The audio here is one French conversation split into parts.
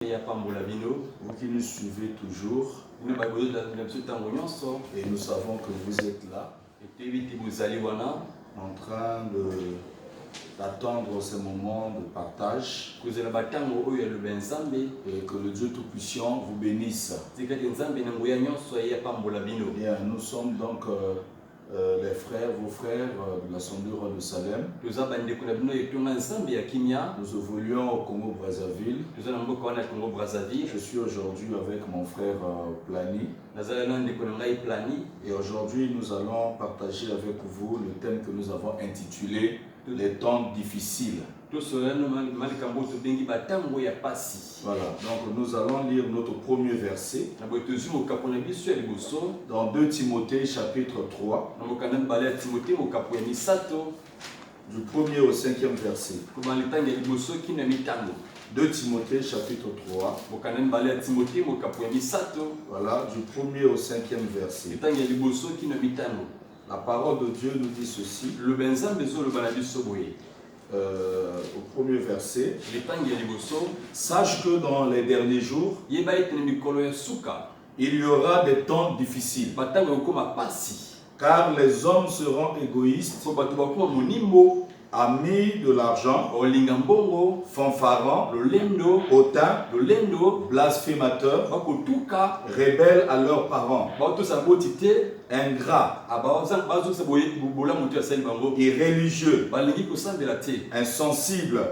Vous qui nous suivez toujours, et nous savons que vous êtes là, en train d'attendre ce moment de partage, et que le Dieu Tout-Puissant vous bénisse. Bien, nous sommes donc les frères, vos frères de l'Assemblée Roi de Salem. Nous évoluons au Congo-Brazzaville. Je suis aujourd'hui avec mon frère Plani. Et aujourd'hui, nous allons partager avec vous le thème que nous avons intitulé « Les temps difficiles ». Voilà, donc nous allons lire notre premier verset dans 2 Timothée chapitre 3, du 1er au 5e verset. 2 Timothée chapitre 3, voilà, du 1er au 5e verset. La parole de Dieu nous dit ceci. Au premier verset, sache que dans les derniers jours, il y aura des temps difficiles, car les hommes seront égoïstes, amis de l'argent, fanfarons, hautains, blasphémateurs, rebelles à leurs parents, ingrats, irréligieux, insensibles,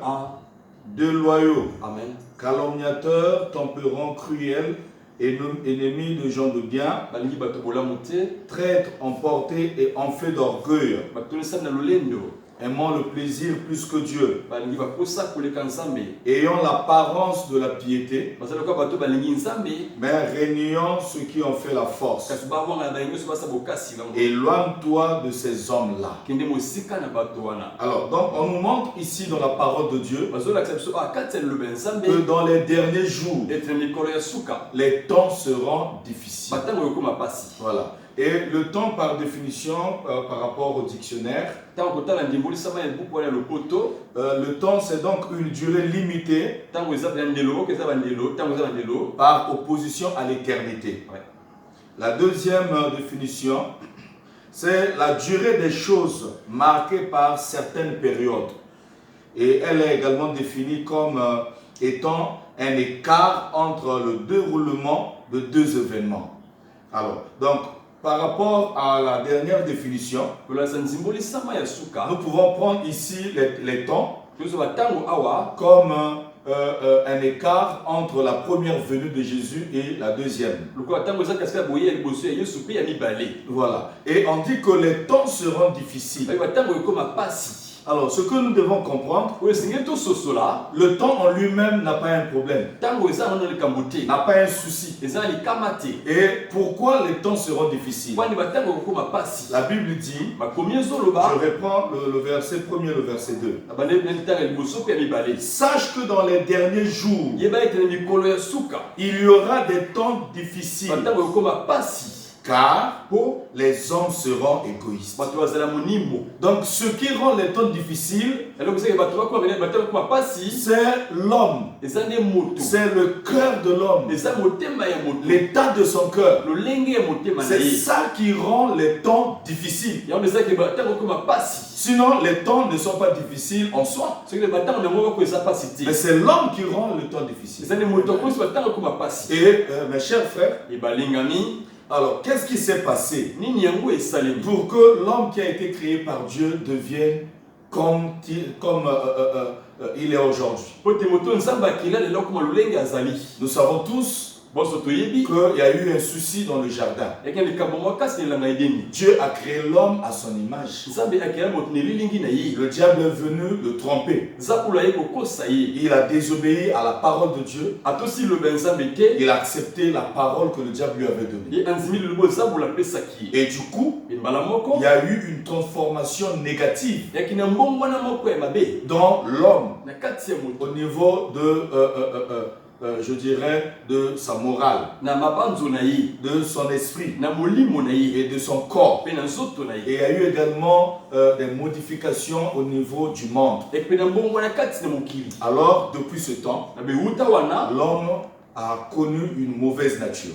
déloyaux, calomniateurs, tempérants, cruels, ennemis de gens de bien, traîtres, emportés et enflés d'orgueil, aimant le plaisir plus que Dieu, ayant l'apparence de la piété, mais régnant ceux qui ont fait la force. Éloigne-toi de ces hommes-là. Alors, donc, on nous montre ici dans la parole de Dieu que dans les derniers jours, les temps seront difficiles. Voilà. Et le temps, par définition, par rapport au dictionnaire, le temps, c'est donc une durée limitée par opposition à l'éternité. La deuxième définition, c'est la durée des choses marquée par certaines périodes. Et elle est également définie comme étant un écart entre le déroulement de deux événements. Alors, donc, par rapport à la dernière définition, nous pouvons prendre ici les temps comme un écart entre la première venue de Jésus et la deuxième. Voilà. Et on dit que les temps seront difficiles. Alors, ce que nous devons comprendre, le temps en lui-même n'a pas un problème, n'a pas un souci. Et pourquoi les temps seront difficiles? La Bible dit, je reprends le verset 1er, le verset 2. Sache que dans les derniers jours, il y aura des temps difficiles, car les hommes seront égoïstes. Donc ce qui rend les temps difficiles, c'est l'homme. C'est le cœur de l'homme. L'état de son cœur. C'est ça qui rend les temps difficiles. Sinon, les temps ne sont pas difficiles en soi. Mais c'est l'homme qui rend le temps difficile. Et mes chers frères, alors, qu'est-ce qui s'est passé pour que l'homme qui a été créé par Dieu devienne comme il est aujourd'hui? Nous savons tous qu'il y a eu un souci dans le jardin. Dieu a créé l'homme à son image. Le diable est venu le tromper. Il a désobéi à la parole de Dieu. Il a accepté la parole que le diable lui avait donnée. Et du coup, il y a eu une transformation négative dans l'homme au niveau de je dirais, de sa morale, de son esprit et de son corps. Et il y a eu également des modifications au niveau du monde. Alors, depuis ce temps, l'homme a connu une mauvaise nature.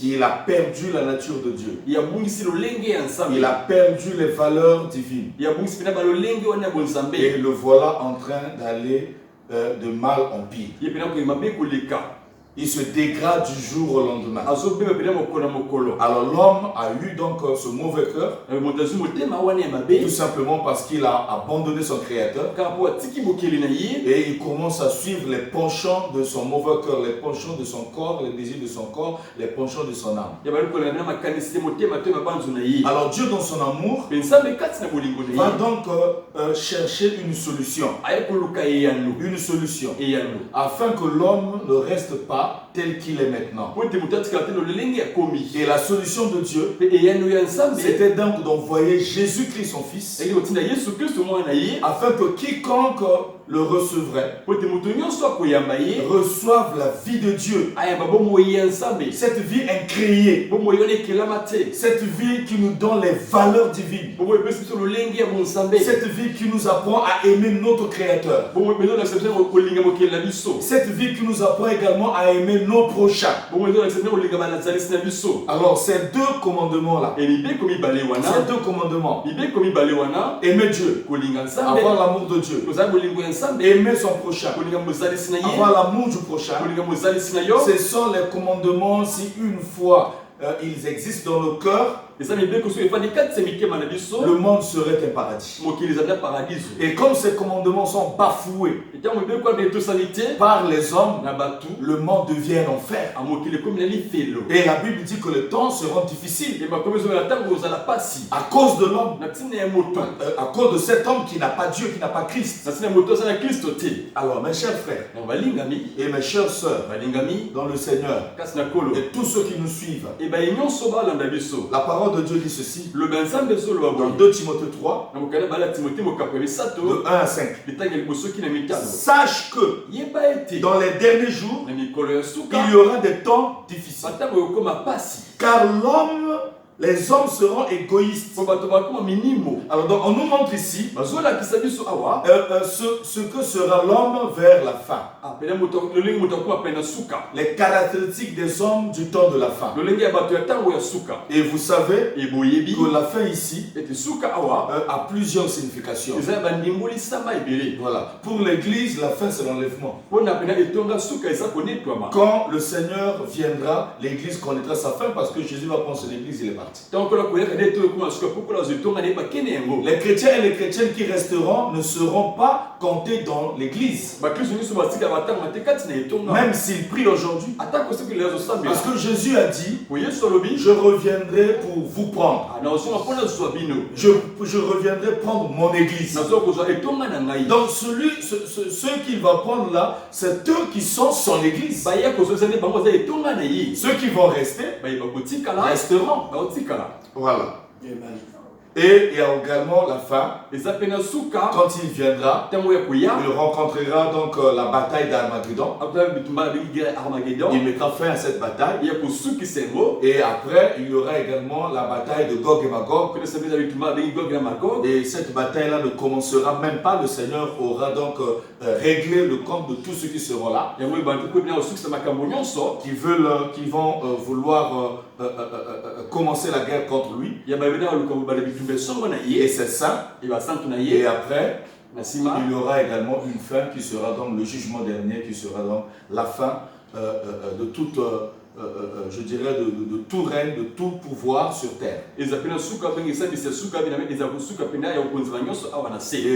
Il a perdu la nature de Dieu. Il a perdu les valeurs divines. Et le voilà en train d'aller de mal en pire. Il se dégrade du jour au lendemain. Alors l'homme a eu donc ce mauvais cœur, tout simplement parce qu'il a abandonné son créateur. Et il commence à suivre les penchants de son mauvais cœur, les penchants de son corps, les désirs de son corps, les penchants de son âme. Alors Dieu dans son amour va donc chercher une solution. Une solution. Afin que l'homme ne reste pas tel qu'il est maintenant. Et la solution de Dieu, c'était donc d'envoyer Jésus-Christ son Fils, afin que quiconque le recevrait reçoive la vie de Dieu. Cette vie incréée, cette vie qui nous donne les valeurs divines, cette vie qui nous apprend à aimer notre Créateur, cette vie qui nous apprend également à aimer nos prochains. Alors ces deux commandements-là, aimer Dieu, avoir l'amour de Dieu, aimer son prochain, avoir l'amour du prochain, ce sont les commandements. Si une fois ils existent dans nos cœurs, le monde serait un paradis. Et comme ces commandements sont bafoués par les hommes, le monde devient un enfer. Et la Bible dit que les temps seront difficiles à cause de l'homme, à cause de cet homme qui n'a pas Dieu, qui n'a pas Christ. Alors mes chers frères et mes chères sœurs dans le Seigneur, et tous ceux qui nous suivent, la parole de Dieu dit ceci dans 2 Timothée 3, de 1 à 5. Sache que dans les derniers jours, il y aura des temps difficiles. Car les hommes seront égoïstes. Alors donc on nous montre ici ce que sera l'homme vers la fin. Les caractéristiques des hommes du temps de la fin. Et vous savez que la fin ici a plusieurs significations. Voilà. Pour l'Église, la fin c'est l'enlèvement. Quand le Seigneur viendra, l'Église connaîtra sa fin parce que Jésus va prendre son Église, il est parti. Les chrétiens et les chrétiennes qui resteront ne seront pas comptés dans l'Église. Même s'ils prient aujourd'hui. Parce que Jésus a dit, je reviendrai pour vous prendre. Je reviendrai prendre mon Église. Donc ceux qu'il va prendre là, c'est eux qui sont son Église. Ceux qui vont rester resteront. Voilà. Et il y a également la fin. Quand il viendra, il rencontrera donc la bataille d'Armageddon. Il mettra fin à cette bataille. Et après, il y aura également la bataille de Gog et Magog. Et cette bataille-là ne commencera même pas. Le Seigneur aura donc réglé le compte de tous ceux qui seront là. Qui vont vouloir commencer la guerre contre lui. Et c'est ça. Et après, il y aura également une fin qui sera donc le jugement dernier, qui sera donc la fin de toute, je dirais, de tout règne, de tout pouvoir sur terre. Et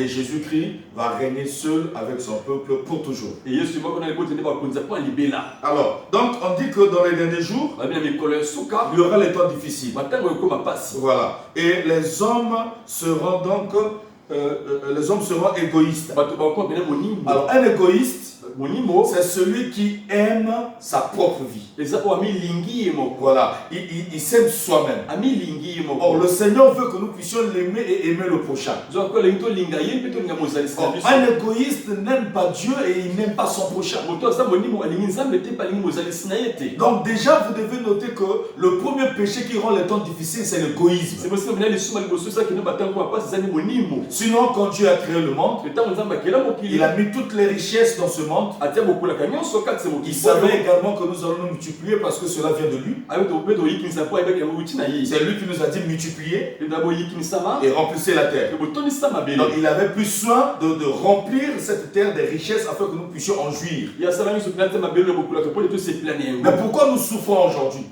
Jésus-Christ va régner seul avec son peuple pour toujours. Alors, donc on dit que dans les derniers jours, il y aura les temps difficiles. Voilà. Et les hommes seront donc égoïstes. Alors un égoïste, c'est celui qui aime sa propre vie. Voilà, il s'aime soi-même. Or, le Seigneur veut que nous puissions l'aimer et aimer le prochain. Or, un égoïste n'aime pas Dieu et il n'aime pas son prochain. Donc déjà, vous devez noter que le premier péché qui rend les temps difficiles, c'est l'égoïsme. Sinon, quand Dieu a créé le monde, il a mis toutes les richesses dans ce monde. Il savait également que nous allons nous multiplier parce que cela vient de lui. C'est lui qui nous a dit multiplier et remplissez la terre. Donc il avait plus soin de remplir cette terre des richesses afin que nous puissions en jouir. Mais pourquoi nous souffrons aujourd'hui?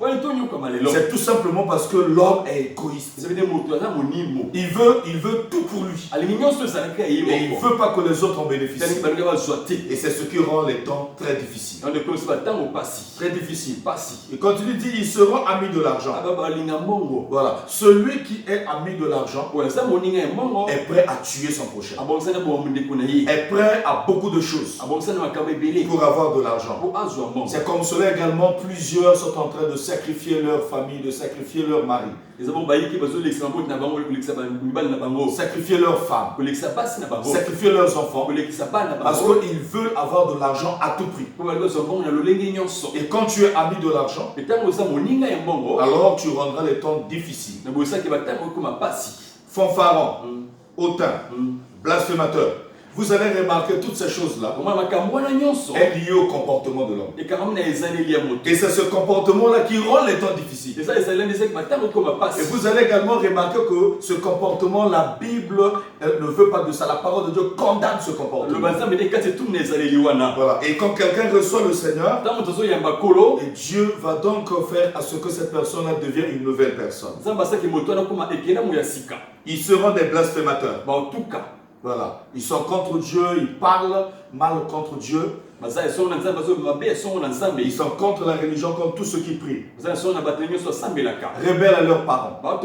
C'est tout simplement parce que l'homme est égoïste. Il veut tout pour lui. Et il ne veut pas que les autres en bénéficient. Et c'est ce qui rend les temps très difficiles. Très difficiles. Et quand il dit ils seront amis de l'argent. Voilà. Celui qui est ami de l'argent est prêt à tuer son prochain. Est prêt à beaucoup de choses pour avoir de l'argent. C'est comme cela également, plusieurs sont en train de sacrifier leur famille, de sacrifier leur mari. Sacrifier leurs femmes, sacrifier leurs enfants, parce qu'ils veulent avoir de l'argent à tout prix. Et quand tu es ami de l'argent, alors tu rendras les temps difficiles. Fanfaron, hautain, blasphémateur. Vous allez remarquer toutes ces choses-là est liées au comportement de l'homme. Et c'est ce comportement-là qui rend les temps difficiles. Et vous allez également remarquer que ce comportement, la Bible ne veut pas de ça. La parole de Dieu condamne ce comportement. Voilà. Et quand quelqu'un reçoit le Seigneur, et Dieu va donc faire à ce que cette personne-là devienne une nouvelle personne. Ils seront des blasphémateurs. Voilà. Ils sont contre Dieu, ils parlent mal contre Dieu. Ils sont contre la religion, contre tous ceux qui prient. Rebelles à leurs parents. Voilà.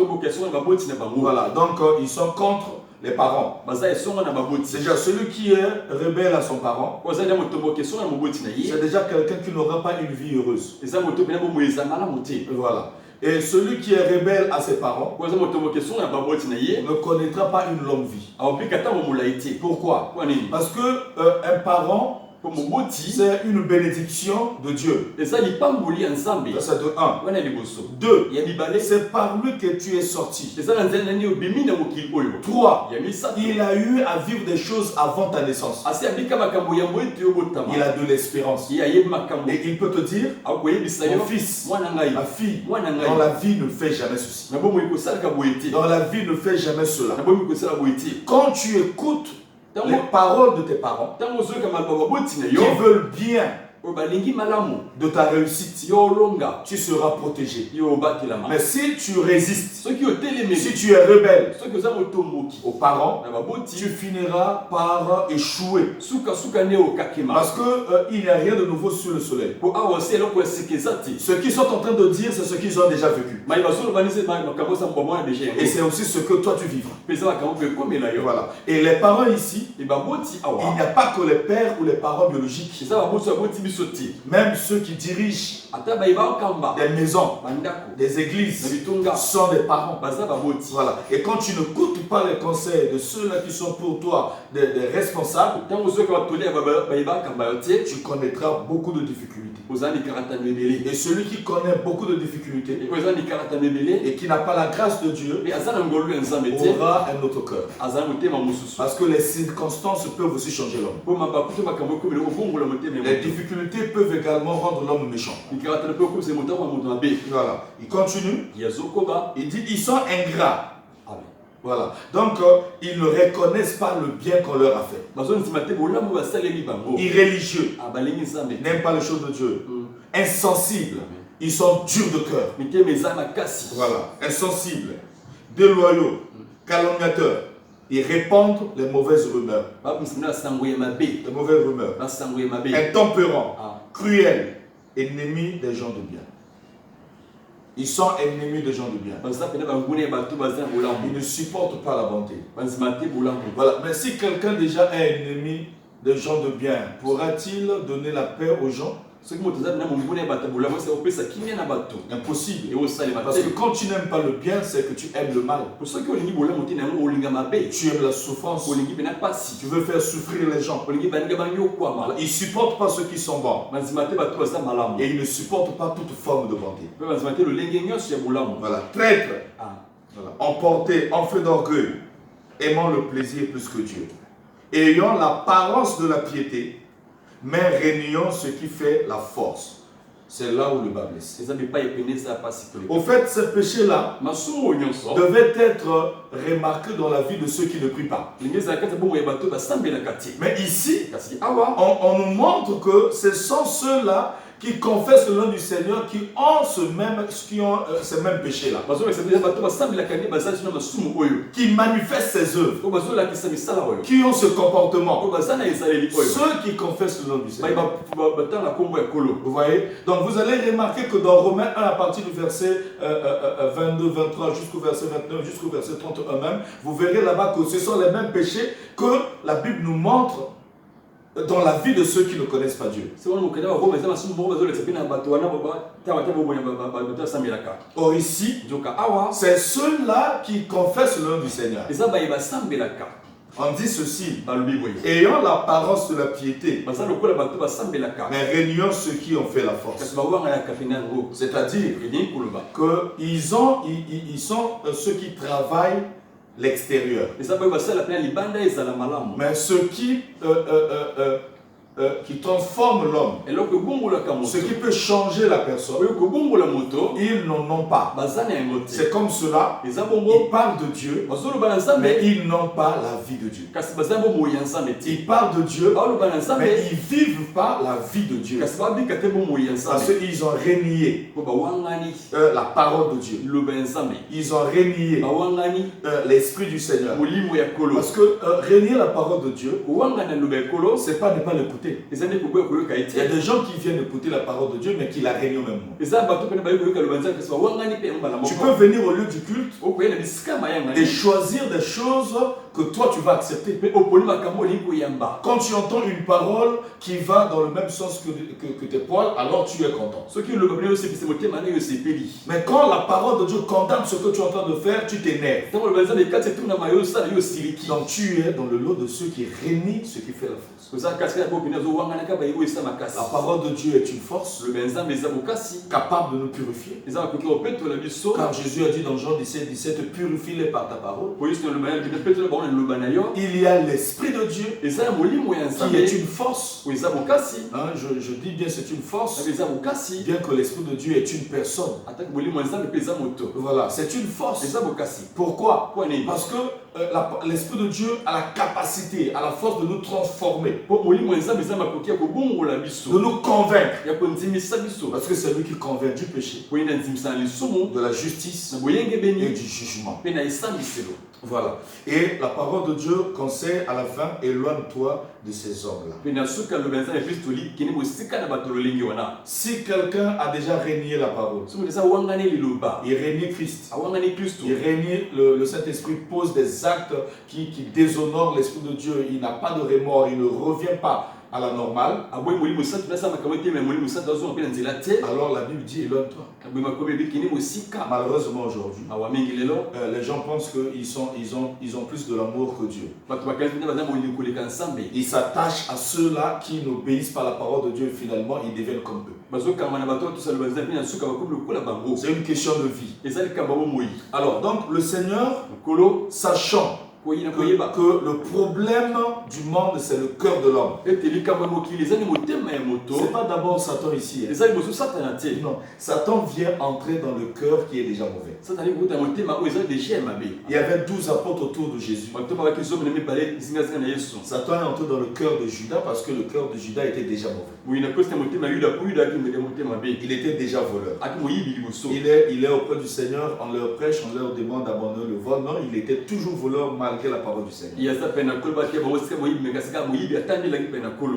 Donc ils sont contre les parents. Déjà, celui qui est rebelle à son parent, c'est déjà quelqu'un qui n'aura pas une vie heureuse. Voilà. Et celui qui est rebelle à ses parents ne connaîtra pas une longue vie. Pourquoi? Parce que un parent, c'est une bénédiction de Dieu. Ça, c'est de 1. 2. C'est par lui que tu es sorti. 3. Il a eu à vivre des choses avant ta naissance. Il a de l'espérance. Et il peut te dire, mon fils, ma fille, dans la vie ne fait jamais ceci. Dans la vie ne fait jamais cela. Quand tu écoutes les paroles de tes parents qui veulent bien de ta réussite, tu seras protégé. Mais si tu résistes, si tu es rebelle aux parents, tu finiras par échouer. Parce qu'il n'y a rien de nouveau sous le soleil. Ce qu'ils sont en train de dire, c'est ce qu'ils ont déjà vécu. Et c'est aussi ce que toi tu vivras. Voilà. Et les parents ici, il n'y a pas que les pères ou les parents biologiques. Même ceux qui dirigent des maisons, des églises, sont des parents. Voilà. Et quand tu n'écoutes pas les conseils de ceux-là qui sont pour toi des responsables, tu connaîtras beaucoup de difficultés. Et celui qui connaît beaucoup de difficultés et qui n'a pas la grâce de Dieu aura un autre cœur. Parce que les circonstances peuvent aussi changer l'homme. Les difficultés peuvent également rendre l'homme méchant. Voilà. Il continue. Il dit ils sont ingrats. Voilà. Donc, ils ne reconnaissent pas le bien qu'on leur a fait. Irréligieux. N'aiment pas les choses de Dieu. Insensibles. Ils sont durs de cœur. Voilà. Insensibles. Déloyaux. Calomniateurs. Ils répandent les mauvaises rumeurs. Les mauvaises rumeurs. Intempérants. Cruels. Ennemis des gens de bien. Ils sont ennemis des gens de bien. Ils ne supportent pas la bonté. Voilà. Mais si quelqu'un déjà est ennemi des gens de bien, pourra-t-il donner la paix aux gens? Impossible. Parce que quand tu n'aimes pas le bien, c'est que tu aimes le mal. Tu aimes la souffrance. Tu veux faire souffrir les gens. Ils ne supportent pas ceux qui sont bons. Et ils ne supportent pas toute forme de bonté. Voilà. Traître, voilà. Emporté, en feu d'orgueil, aimant le plaisir plus que Dieu. Ayant l'apparence de la piété, mais régnant ce qui fait la force. C'est là où le bas blesse. Au fait, ce péché-là devait être remarqué dans la vie de ceux qui ne prient pas. Mais ici, on nous montre que ce sont ceux-là qui confessent le nom du Seigneur, qui ont ce même péché-là, qui manifestent ses œuvres, qui ont ce comportement, ceux qui confessent le nom du Seigneur. Vous voyez? Donc vous allez remarquer que dans Romains 1, à partir du verset 22, 23 jusqu'au verset 29, jusqu'au verset 31 même, vous verrez là-bas que ce sont les mêmes péchés que la Bible nous montre dans la vie de ceux qui ne connaissent pas Dieu. Or ici, c'est ceux-là qui confessent le nom du Seigneur. On dit ceci, ayant l'apparence de la piété, mais régnant ceux qui ont fait la force. C'est-à-dire qu'ils sont ceux qui travaillent l'extérieur. Mais ceux qui transforment l'homme, ce qui peut changer la personne, ils n'en ont pas. C'est comme cela, ils parlent de Dieu, mais ils n'ont pas la vie de Dieu. Ils parlent de Dieu, mais ils ne vivent pas la vie de Dieu. Parce qu'ils ont renié la parole de Dieu. Ils ont renié l'Esprit du Seigneur. Parce que renier la parole de Dieu, c'est pas ne pas l'écouter. Il y a des gens qui viennent écouter la parole de Dieu, mais qui la règnent au même moment. Tu peux venir au lieu du culte et choisir des choses que toi tu vas accepter. Quand tu entends une parole qui va dans le même sens que tes poils, alors tu es content. Mais quand la parole de Dieu condamne ce que tu es en train de faire, tu t'énerves. Donc tu es dans le lot de ceux qui renient ce qui fait la force. La parole de Dieu est une force capable de nous purifier. Car Jésus a dit dans Jean 17, 17, purifie-les par ta parole. Il y a l'Esprit de Dieu qui est une force. Hein, je dis bien c'est une force, bien que l'Esprit de Dieu est une personne. Voilà, c'est une force. Pourquoi? Parce que l'Esprit de Dieu a la capacité, a la force de nous transformer, de nous convaincre. Parce que c'est lui qui convainc du péché, de la justice et du jugement. Voilà. Et la parole de Dieu conseille à la fin, éloigne-toi de ces hommes-là. Si quelqu'un a déjà régné la parole, il règne Christ, il règne le Saint-Esprit, pose des actes qui déshonorent l'Esprit de Dieu, il n'a pas de remords, il ne revient pas à la normale, alors la Bible dit éloigne-toi. Malheureusement aujourd'hui, les gens pensent qu'ils ont plus de l'amour que Dieu. Ils s'attachent à ceux-là qui n'obéissent pas à la parole de Dieu et finalement ils deviennent comme eux. C'est une question de vie. Alors donc le Seigneur, sachant que le problème du monde, c'est le cœur de l'homme. C'est pas d'abord Satan ici. Non, Satan vient entrer dans le cœur qui est déjà mauvais. Il y avait 12 apôtres autour de Jésus. Satan est entré dans le cœur de Judas parce que le cœur de Judas était déjà mauvais. Il était déjà voleur. Il est auprès du Seigneur, on leur prêche, on leur demande d'abandonner le vol. Non, il était toujours voleur malgré la parole du Seigneur.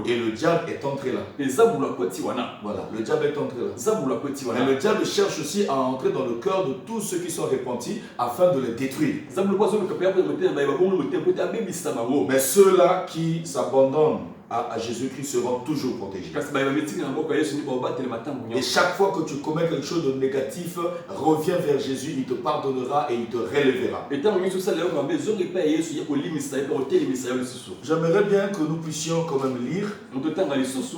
Et le diable est entré là. Voilà, le diable est entré là. Et le diable cherche aussi à entrer dans le cœur de tous ceux qui sont repentis afin de les détruire. Mais ceux-là qui s'abandonnent à Jésus-Christ seront toujours protégés. Kasi ba yometika na mboka Yesu ni ba obatela matango Et nyonso. chaque fois que tu commets quelque chose de négatif, reviens vers Jésus, il te pardonnera et il te relèvera. Etango nyonso sala yo mabe zonge pa Yesu ya kolimisa pe kotelimisa yo lisusu. J'aimerais bien que nous puissions quand même lire Moto tanga lisusu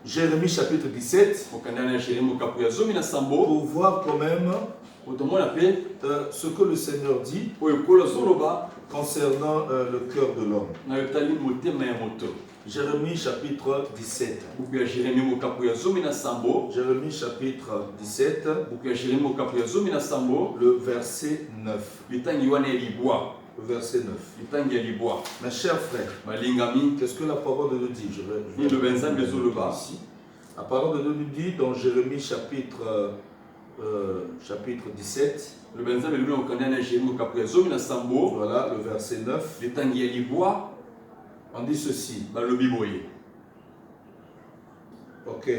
Jérémie chapitre 17 okanda na Jérémie kapu ya zomi na sambo pour voir quand même otomona pe ce que le Seigneur dit oyo kola zoloba concernant le cœur de l'homme. na yotali motema ya moto. Jérémie chapitre 17. Buku ya Jérémie kapu ya zomi na sambo. Jérémie chapitre 17. Buku ya Jérémie kapu ya zomi na sambo. Le verset 9. Litangi wana libwa. Le verset 9. Litangi ya libwa. Mes chers frères, Malingami, qu'est-ce que la parole de Dieu dit? Je vais le benzam de Zoloba. Ici. La parole de Dieu nous dit dans Jérémie chapitre 17. Le benzam de Luna okanda na Jérémie kapu ya zomi na sambo. Voilà le verset 9. Litangi ya libwa. On dit ceci. Balobi boye. Ok.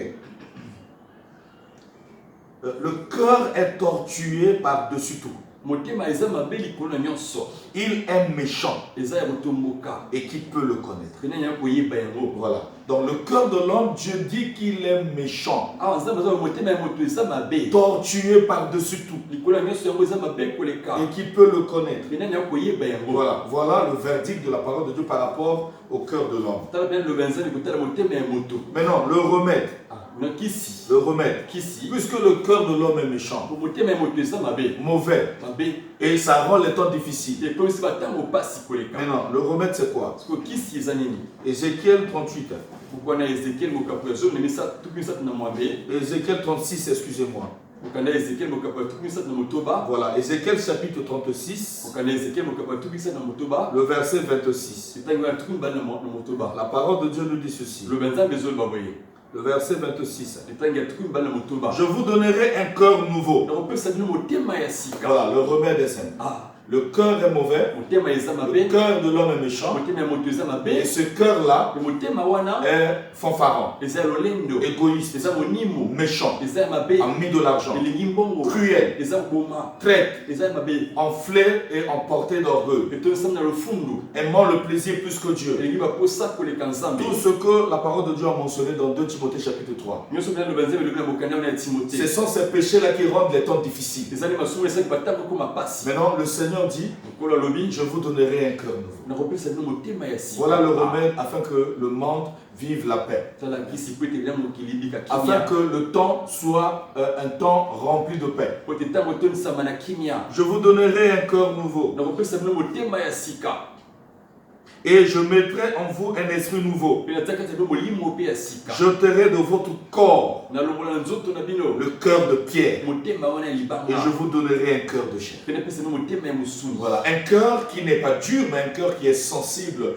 Le cœur est tortué par-dessus tout. Motema eza mabe likolo na nyonso. Il est méchant. Eza ya botomboka. Et qui peut le connaître? Kena nya koyeba yango. Voilà. Dans le cœur de l'homme, Dieu dit qu'il est méchant. Ah, nzambe eza motema ya moto eza mabe. Tortué par-dessus tout. Likolo na nyonso yango eza mabe koleka. Et qui peut le connaître? Kena nya koyeba yango. Voilà. Voilà le verdict de la parole de Dieu par rapport au cœur de l'homme. Tala bien le benzani kotala motema ya moto. Maintenant, le remède. Na kisi. Le remède. Kisi. Puisque le cœur de l'homme est méchant, Motema ya moto eza mabe. mauvais, Mabe. et ça rend les temps difficiles. Et comme si batango pasi koleka. Maintenant, le remède c'est quoi? Parce que kisi eza nini? Ézéchiel 38. Pourquoi na Ezekiel mokapo ya zomi misa tukisa na mwambe. Ézéchiel 36, excusez-moi. Okanda Ezekiel mokapo ya tukisa na motoba. Voilà, Ézéchiel chapitre 36, Okanda Ezekiel mokapo ya tukisa na motoba. le verset 26. Tango ya tukumba na motoba. La parole de Dieu nous dit ceci. Le benzam bezol baboye. Le verset 26. Tango ya tukumba na motoba. Je vous donnerai un cœur nouveau. Donc on peut s'appeler motema ya sika. Voilà, le remède est simple. Ah. Le cœur est mauvais, Motema eza mabe. le cœur de l'homme est méchant, Motema ya moto eza mabe. et ce cœur-là Le motema wana est fanfaron, eza lolendo. égoïste, Eza monimo. méchant, Eza mabe. ami de l'argent, Elingi mbongo. cruel, Eza boma. traître, Eza mabe. enflé et emporté d'orgueil, Et tout ça na le fundo. aimant le plaisir plus que Dieu. Elingi ba posa ko le kanzambe. Tout ce que la parole de Dieu a mentionné dans 2 Timothée chapitre 3. Nyoso bien le benzem le bien bokanya na Timothée. Ce sont ces péchés-là qui rendent les temps difficiles. Eza ni masumu esa batako ko mapasi. Maintenant, le Seigneur dit, Kola lobi. je vous donnerai un cœur nouveau. Na repesa no motema ya sika. Voilà le remède afin que le monde vive la paix. Tala kisi peut bien mokilibika kimia. Afin que le temps soit un temps rempli de paix. Pote tango ton samana kimia. Je vous donnerai un cœur nouveau. Na repesa no motema ya sika. Et je mettrai en vous un esprit nouveau. Penataka tebe molimo pe ya sika. J'ôterai de votre corps Na lomola nzoto na bino. le cœur de pierre. Motema wana libanga. Et je vous donnerai un cœur de chair. Penapesa no motema ya musuni. Voilà, un cœur qui n'est pas dur, mais un cœur qui est sensible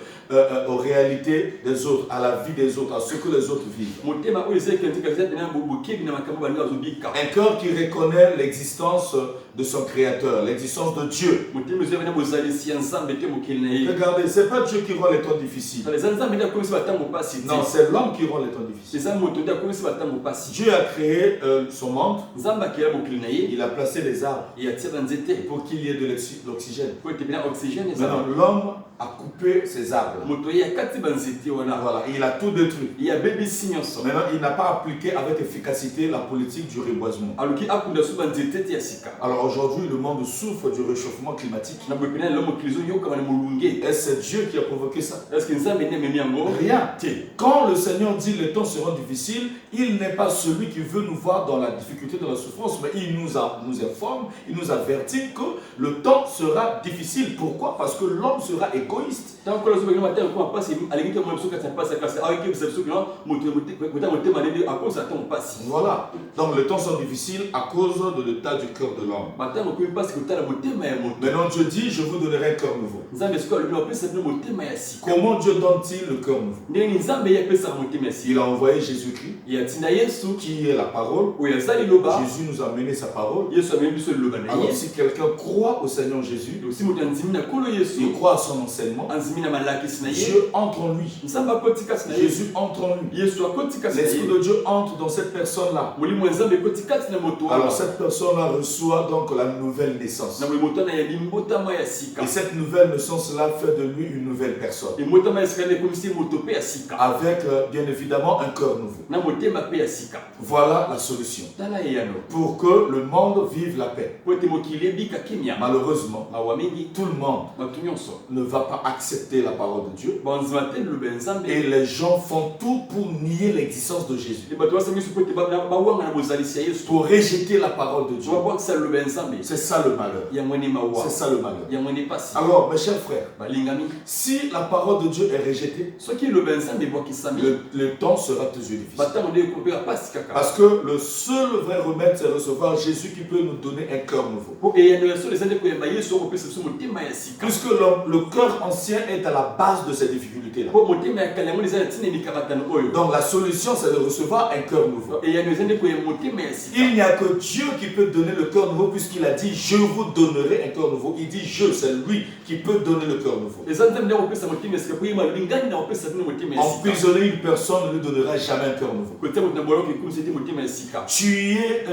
aux réalités des autres, à la vie des autres, à ce que les autres vivent. Motema oyo eza kentika za tena bobokebi na makambo bali azobika. Un cœur qui reconnaît l'existence de son créateur, l'existence de Dieu. Motema oyo bana bozali si ensemble te mokili na ye. Regardez, c'est pas Dieu qui rend les temps difficiles. Les ensemble nda komisi batango pasi. Non, c'est l'homme qui rend les temps difficiles. Eza moto nda komisi batango pasi. Dieu a créé son monde, Nzamba akela mokili na ye. il a placé les arbres Ya tira nzete. pour qu'il y ait de l'oxygène. Po te bina oxygène eza. Maintenant, l'homme a coupé ces arbres. Moto ye akati banzete wana. Voilà, il a tout détruit. Ya bebe sinyoso. Maintenant, il n'a pas appliqué avec efficacité la politique du reboisement. Aluki akunda su banzete te ya sika. Alors aujourd'hui, le monde souffre du réchauffement climatique. Na bopina lo mokili zo yoka bana molunge. Et c'est Dieu qui a provoqué ça. Est-ce que nzambe ne memi yango? Rien. Te. Quand le Seigneur dit les temps seront difficiles, il n'est pas celui qui veut nous voir dans la difficulté, dans la souffrance, mais il nous informe, il nous avertit que le temps sera difficile. Pourquoi? Parce que l'homme sera égoïste. Tant que le matin ko pasi alingi te mo so ka pasi ka avec que c'est que moto motema ne à cause attend pasi. Voilà. Donc les temps sont difficiles à cause de l'état du cœur de l'homme. Matin ko pasi ko tala motema ya moto. Maintenant Dieu dit, je vous donnerai un cœur nouveau. Nzambe siko le pesa no motema ya sika. Comment Dieu donne-t-il le cœur nouveau? Ndeni nzambe ya pesa motema ya sika. Il a envoyé Jésus-Christ, Ya tinda Yesu qui est la parole. oya zali loba. Jésus nous a mené sa parole. Yesu amemi biso loba na Alors ye. si quelqu'un croit au Seigneur Jésus, Aussi moto nzimi na kolo il Yesu. croit à son enseignement, Anzimi na malaki sina ye. Dieu entre en lui. Nzamba kotika sina ye. Jésus entre en lui. Yesu akotika sina L'Esprit ye. de Dieu entre dans cette personne-là. Molimo nzambe kotika sina moto wana. Alors cette personne-là reçoit donc la nouvelle naissance. na motana ya limbotama ya Et sika cette nouvelle naissance-là fait de lui une nouvelle personne. motama ya sika ne komisi moto pe ya sika Avec bien évidemment un cœur nouveau. na motema pe ya sika Voilà la solution. tala eyano Pour que le monde vive la paix. po ete mokili ebika kimia Malheureusement, mawa mingi tout le monde bato nyonso ne va pas accepter la parole de Dieu. banzima te liloba ya nzambe Et les gens font tout pour nier l'existence de Jésus. e bato basangiso po ete bawanga na bozalisi ya yesu Pour rejeter la parole de Dieu. babwakisa liloba ya nzambe C'est ça le malheur. yango ene mawa C'est ça le malheur. yango ene pasi Alors, mes chers frères, balingami si la parole de Dieu est rejetée, soki liloba ya nzambe ebwakisami le temps sera toujours difficile. batango nde ekopeka pasi kaka Parce que le seul vrai remède, c'est recevoir Jésus qui peut nous donner un cœur nouveau. po eyano ya solo eza nde koyeba yesu akopesa biso motema ya sika Puisque le cœur ancien est à la base de ces difficultés-là. po motema ya kala yango eza na ntina emikamatano oyo Donc la solution, c'est de recevoir un cœur nouveau. eyano eza nde koyeba motema ya sika Il n'y a que Dieu qui peut donner le cœur nouveau, puisqu'il a dit, je vous donnerai un cœur nouveau. Il dit, je, c'est lui qui peut donner le cœur nouveau. eza nzambe nde akopesa motema ya sika po yeba lingani na kopesa bino motema ya sika Emprisonner une personne ne lui donnera jamais un cœur nouveau. kotia moto na boloko ekomisa ete motema ya sika Tuer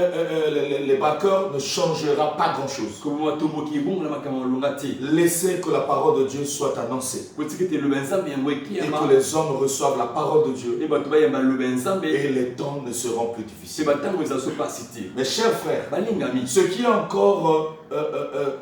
les vainqueurs ne changera pas grand-chose. koboma tomboki ebongola makambo malonga te Laissez que la parole de Dieu soit annoncée. kotika ete liloba ya nzambe yango Et ekiyama que les hommes reçoivent la parole de Dieu. e bato bayamba liloba ya nzambe Et les temps ne seront plus se difficiles. batango eza so pasi te Mes chers frères, balingami ce qui est encore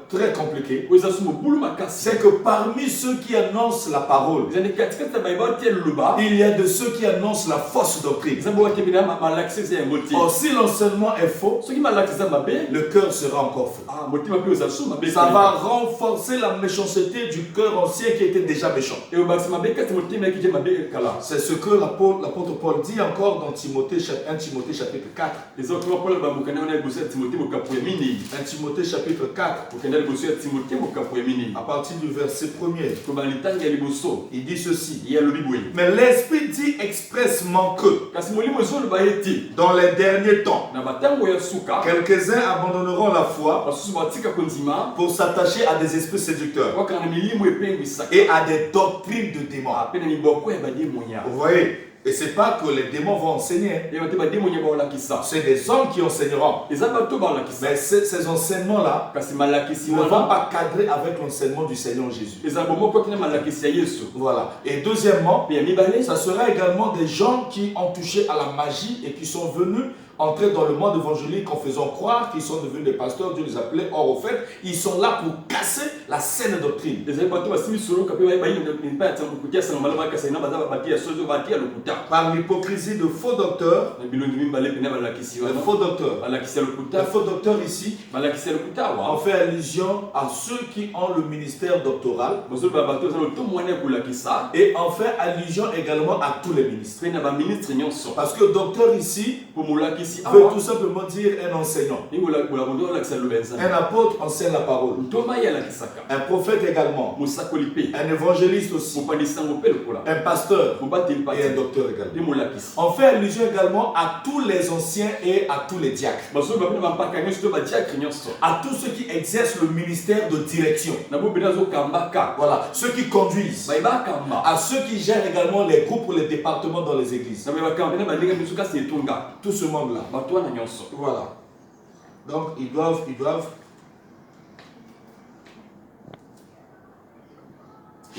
très compliqué, oyo eza so mobulu makasi c'est que parmi ceux qui annoncent la parole, eza nde katikati na bayeba otia liloba il y a de ceux qui annoncent la fausse doctrine. nzambe wakebina malakisi eza yango te Or, si l'enseignement est faux, soki malakisi eza mabe le cœur sera encore faux. motima mpe oza so mabe Ça va renforcer la méchanceté du cœur ancien qui était déjà méchant. eyobakisa mabe kati motema yaki te mabe kala C'est ce que l'apôtre Paul dit encore dans 1 Timothée chapitre 4. eza okoma mpona bamokani wana liboso ya timote mokapo ya minei 1 Timothée chapitre 4, okenda liboso ya timote mokapo ya minei à partir du verset 1er, koba litangi ya liboso il dit ceci. ye alobi boye Mais l'Esprit dit expressement que, kasi molimo ezoloba ye te dans les derniers temps, na batango ya suka quelques-uns abandonneront la foi basusu batika kondima pour s'attacher à des esprits séducteurs wakanga na milimo epengwisaka et à des doctrines de démons. ape na miboko ya bademonia Vous voyez, et c'est pas que les démons vont enseigner, eyeba te bademonia baolakisa c'est des hommes qui enseigneront. eza bato baolakisa Mais ces enseignements-là kasi malakisi ne vont wana pas cadrer avec l'enseignement du Seigneur Jésus. eza bomoko tina malakisi ya yesu Voilà. Et deuxièmement, mpe ya mibale ça sera également des gens qui ont touché à la magie et qui sont venus entrer dans le monde évangélique en faisant croire qu'ils sont devenus des pasteurs, Dieu les appelait. Or, au fait, ils sont là pour casser la saine doctrine. ezali bato basimi soloka mpe bayipa ya kotia sango malama kasi na baza batia sozo batia lokuta Par l'hypocrisie de faux docteurs, na bilongi mibale pene balakisi les wana faux docteurs. balakisi ya Les lokuta faux docteurs ici, balakisi ya lokuta on awa fait allusion à ceux qui ont le ministère doctoral bozoloba bato eza lotomo wana ya kolakisa et on fait allusion également à tous les ministres. mpe na baministre nyonso Parce que docteur ici po molakisi veut awa tout simplement dire un enseignant. ingolakondo olakisa liloba ya Un nzambe apôtre enseigne la parole. ntoma ye alakisaka Un prophète également. mosakoli mpe Un évangéliste aussi. mopandisi sango mpe lokola Un pasteur mobateli et un pati docteur mpe également. molakisi On fait allusion également à tous les anciens et à tous les diacres. bazoloba mpe na bampaka nyonso to badiakre nyonso À tous ceux qui exercent le ministère de direction. na bobena azokambaka Voilà. Ceux qui conduisent. bayebakamba À ceux qui gèrent également les groupes ou les départements dans les églises. na bayebakamba mpe na bandenge biso kasi etonga Tout ce monde-là. bato wana nyonso Voilà. Donc ils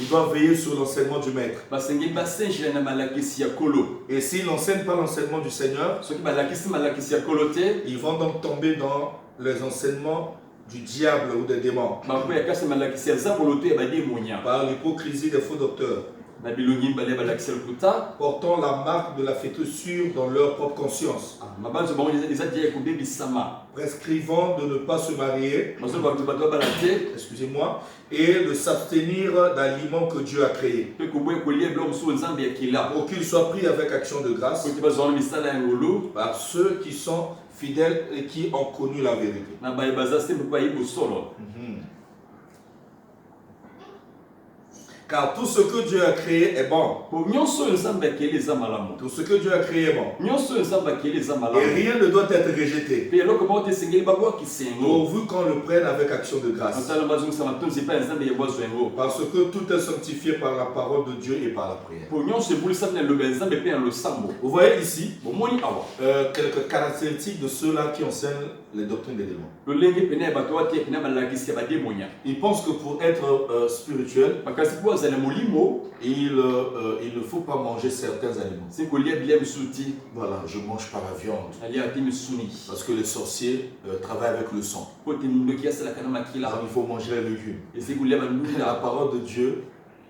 doivent veiller sur l'enseignement du maître. basengeli basengela na malakisi ya kolo Et s'ils n'enseignent pas l'enseignement du Seigneur, soki balakisi malakisi ya kolo te ils vont donc tomber dans les enseignements du diable ou des démons. bakoya kasi malakisi ya zambolo to ya bademonia Par l'hypocrisie des faux docteurs, na bilongi mibale ya balakisi ya lokuta portant la marque de la fétrissure dans leur propre conscience, mabanzo bango eza dia ya kobebisama prescrivant de ne pas se marier, bazoloba bato bato babala te excusez-moi, et de s'abstenir d'aliments que Dieu a créés, mpe koboya kolia biloko mosusu nzambe ya kila pour qu'ils soient pris avec action de grâce po ete bazwa wana misala ya ngolu par ceux qui sont fidèles et qui ont connu la vérité. na baye baza se mpe bayebi solo Car tout ce que Dieu a créé est bon. po nyonso oyo nzambe akeli eza malamu Tout ce que Dieu a créé est bon. nyonso oyo nzambe akeli eza Et malamu rien ne doit être rejeté, mpe eloko moko te esengeli babwakisa yango pourvu qu'on le prenne avec action de grâce. ntala bazongisa matonzi epai ya nzambe ya bwazwa yango Parce que tout est sanctifié par la parole de Dieu et par la prière. po nyonso ebulisami na liloba ya nzambe mpe na losambo Vous voyez ici bomoni awa quelques caractéristiques de ceux-là qui enseignent les doctrines des démons. lolenge pene bato wate pene balakisi ya bademonia. Ils pensent que pour être spirituel, Makasi po azala molimo il ne faut pas manger certains aliments. c'est kolia bilia misuti Voilà, je mange pas la viande. alia ati misuni Parce que les sorciers travaillent avec le sang. po te mundoki asala kana makila Alors il faut manger les légumes. esi kolia La bandunda parole de Dieu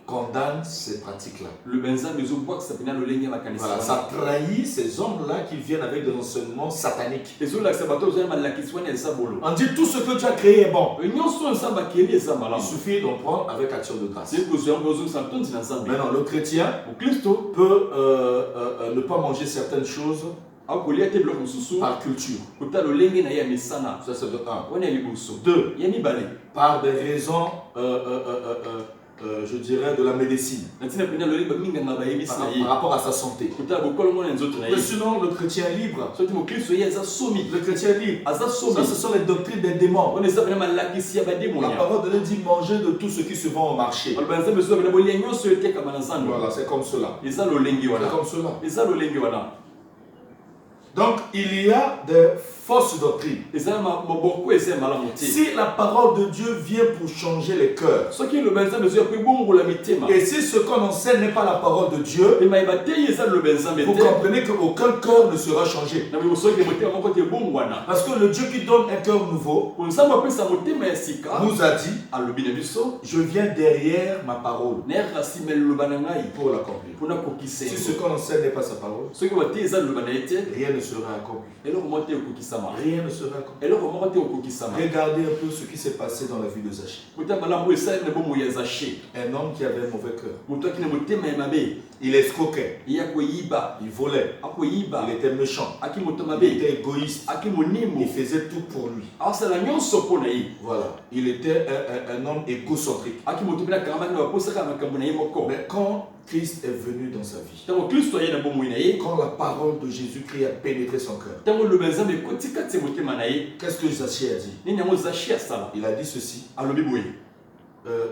condamne ces pratiques-là. le benza mezo bwakisa pene lolenge makanisa. Voilà, ça trahit ces hommes-là qui viennent avec des enseignements sataniques. ezolakisa bato ozala malakisi wana eza bolo. On dit tout ce que Dieu a créé est bon. nyonso nzambe akeli eza Il malamu. suffit d'en prendre avec action de grâce. c'est kozwa yango ozongisa ntondi na nzambe. Maintenant, le chrétien mokristo peut ne pas manger certaines choses akolia te biloko mosusu par culture. kota lolenge na ye ya misana Ça, c'est de 1. wana ya liboso. 2. ya mibale Par des raisons, je dirais, de la médecine. na ntina pene lolenge baminganga bayebisi na ye Par rapport à sa santé. kotala bokolongo na nzoto na Mais ye. sinon, le chrétien libre. soki mokristo ye aza somi Le chrétien libre. aza Ça, somi ce sont les doctrines des démons. wana eza pene malakisi ya La bademonia. parole de Dieu dit manger de tout ce qui se vend au marché. aloba nzambe ezoba pene bolia nyonso etekama na nzambe. Voilà, c'est comme cela. eza lolenge C'est wana comme cela. eza lolenge wana Donc, il y a des fausses doctrines. eza moboko eza ya malamu te. Si la parole de Dieu vient pour changer les cœurs, soki eloba nzambe ezoya po ebongola mitema et si ce qu'on enseigne n'est pas la parole de Dieu, e mayeba te ye eza liloba nzambe vous te comprenez qu'aucun cœur ne sera changé. na bosoki motema moko te ebongwana. Parce que le Dieu qui donne un cœur nouveau po nzambe apesa motema ya sika nous a dit, alobi na biso je viens derrière ma parole nayaka nsima ya liloba na ngai pour l'accomplir. mpona kokisa Si ce yango. qu'on enseigne n'est pas sa parole, soki bate eza liloba na ye te rien ne sera accompli. eloko moko te ekokisama. Rien ne sera accompli. eloko moko te ekokisama. Regardez un peu ce qui s'est passé dans la vie de Zachée. kota malamu esali na bomoi ya zache Un homme qui avait un mauvais cœur. moto aki na motema ya mabe Il escroquait, ye akoyiba il volait, akoyiba il était méchant, aki moto il mabe était égoïste, aki il monimo faisait tout pour lui. asala nyonso mpo na ye Voilà, il était un homme égocentrique. aki moto mpe nakamaki na baposaka makambo na ye moko. Mais quand Christ est venu dans sa vie, ntango kristo aye na bomoi na ye quand la parole de Jésus-Christ a pénétré son cœur, ntango liloba nzambe ekoti kati ya motema na ye qu'est-ce que Zachée a dit? nini yango zache asala Il a dit ceci, alobi boye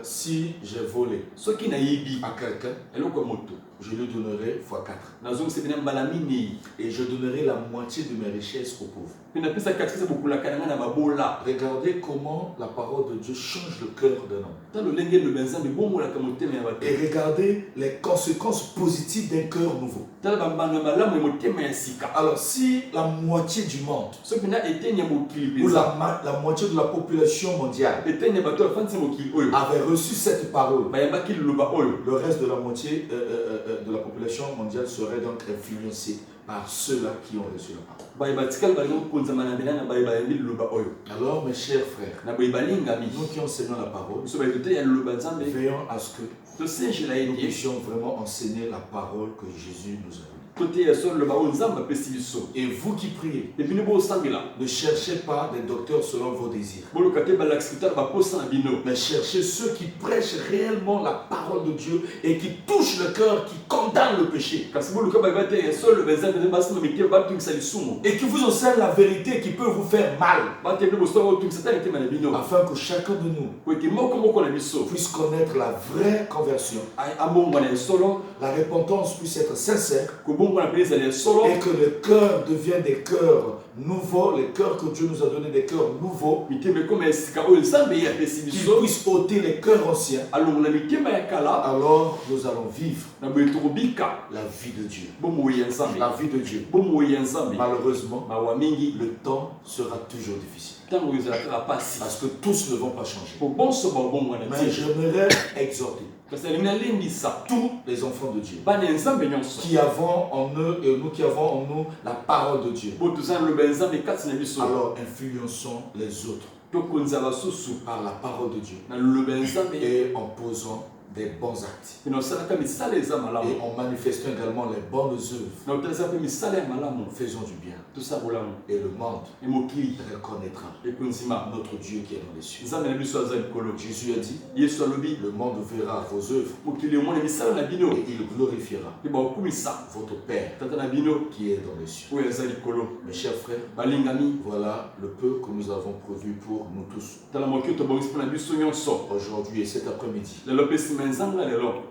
si j'ai volé soki nayebi à quelqu'un, eloko ya moto je lui donnerai x4. nazongisa pene mbala minei Et je donnerai la moitié de mes richesses aux pauvres. mpe napesaka tikisa bokulaka na ngai na babola. Regardez comment la parole de Dieu change le cœur d'un homme. ta lolenge liloba nzambe ebongolaka motema ya bato. Et regardez les conséquences positives d'un cœur nouveau. tala bambano ya malamu ya motema ya sika. Alors, si la moitié du monde, soki na eteni ya mokili ou mpenza la moitié de la population mondiale, eteni ya bato afandisi mokili oyo avait reçu cette parole, bayambaki liloba oyo le reste de la moitié de la population mondiale serait donc influencé par ceux-là qui ont reçu la parole. baye batikali balingi kokonzama na mbela na baye bayambi liloba oyo Alors, mes chers frères, na boye balingami nous qui enseignons la parole, biso bayeto te ya liloba nzambe veillons à ce que tosengela ye nous te puissions vraiment enseigner la parole que Jésus nous a donnée. toteya so liloba oyo nzambe apesi biso. Et vous qui priez, ebino bosambela ne cherchez pas des docteurs selon vos désirs, boluka te balakisi kotala baposa na bino mais cherchez ceux qui prêchent réellement la parole de Dieu et qui touchent le cœur, qui condamnent le péché, kasi boluka bayeba te so liloba nzambe basima mitema batungisa lisumu et qui vous enseignent la vérité qui peut vous faire mal, batende bosoka otungisa ta mitema na bino afin que chacun de nous po ete moko na biso puisse connaître la vraie conversion, abongwana ya solo la repentance puisse être sincère, kobongwana mpe ezala ya solo et que le cœur devienne des cœurs nouveaux, les cœurs que Dieu nous a donnés, des cœurs nouveaux, mitema ekoma ya sika oyo nzambe ye apesi qui biso puissent ôter les cœurs anciens. alongola mitema ya kala Alors nous allons vivre na boye tokobika la vie de Dieu. bomoi ya nzambe La vie de Dieu. bomoi ya nzambe Malheureusement, mawa mingi le temps sera toujours difficile. ntango ezala kaka pasi Parce que tous ne vont pas changer. po bonso babongwana Mais te j'aimerais exhorter kasi alingi nalembisa tous les enfants de Dieu bana ya nzambe nyonso qui avons en eux et nous qui avons en nous la parole de Dieu. po toza na liloba ya nzambe kati na biso Alors influençons les autres tokonza basusu par la parole de Dieu na liloba ya nzambe et en posant des bons actes na osalaka misala eza malamu et en manifestant également les bonnes œuvres. na otalisa mpe misala ya malamu Faisons du bien tosa bolamu et le monde e mokili reconnaîtra ekonzima notre Dieu qui est dans les cieux. nzambe na biso aza likolo. Jésus a dit, yesu alobi le monde verra vos œuvres mokili omona misala na bino et il glorifiera mpe bakokumisa votre Père tata na bino qui est dans les cieux. oyo aza likolo. Mes chers frères, balingami voilà le peu que nous avons prévu pour nous tous tala moki oyo tobongisi mpo na biso nyonso aujourd'hui et cet après-midi. lelo mpe nsima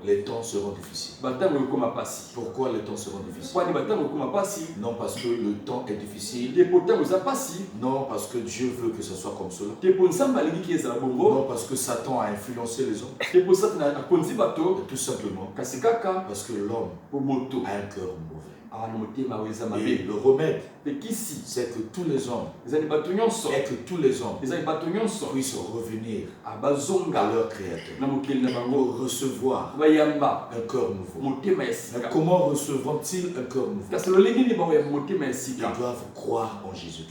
les temps seront difficiles. Pourquoi les temps seront difficiles? Non parce que le temps est difficile. Non parce que Dieu veut que ce soit comme cela. Non parce que Satan a influencé les hommes. Tout simplement parce que l'homme a un cœur mauvais. Et le remède, c'est que tous les hommes puissent revenir à leur Créateur pour recevoir un cœur nouveau. Mais comment recevront-ils un cœur nouveau? Ils doivent croire en Jésus.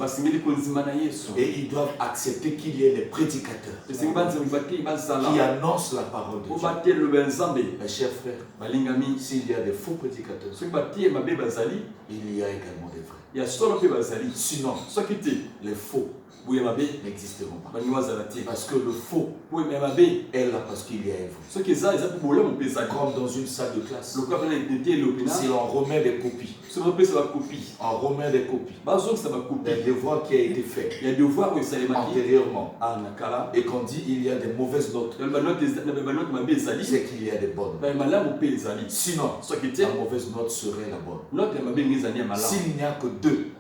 Et ils doivent accepter qu'il y ait des prédicateurs qui annoncent la parole de Dieu. Mes chers frères, s'il y a des faux prédicateurs, il y a également des vrais. Sinon, les faux n'existeront pas. Parce que le faux est là parce qu'il y a un vrai. Comme dans une salle de classe. Si on remet des copies, des devoirs qui a été fait antérieurement, et qu'on dit il y a des mauvaises notes, c'est qu'il y a des bonnes. Sinon, la mauvaise note serait la bonne. S'il n'y a que deux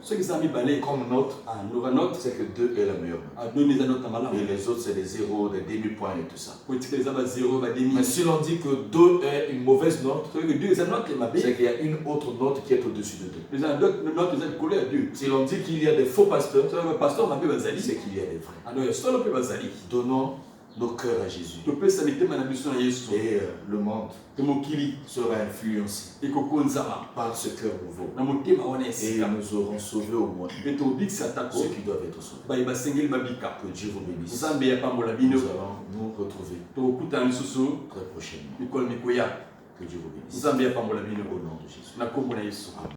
comme note, c'est que 2 est la meilleure. Et les autres, c'est des 0, des demi-points et tout ça. Mais si l'on dit que 2 est une mauvaise note, c'est qu'il y a une autre note qui est au-dessus de 2. Si l'on dit qu'il y a des faux pasteurs, c'est qu'il y a des vrais. Donnons nos cœurs à Jésus. Et le monde sera influencé par ce cœur nouveau. Et nous aurons sauvé au moins ceux qui doivent être sauvés. Que Dieu vous bénisse. Nous allons nous retrouver très prochainement. Que Dieu vous bénisse. Au nom de Jésus.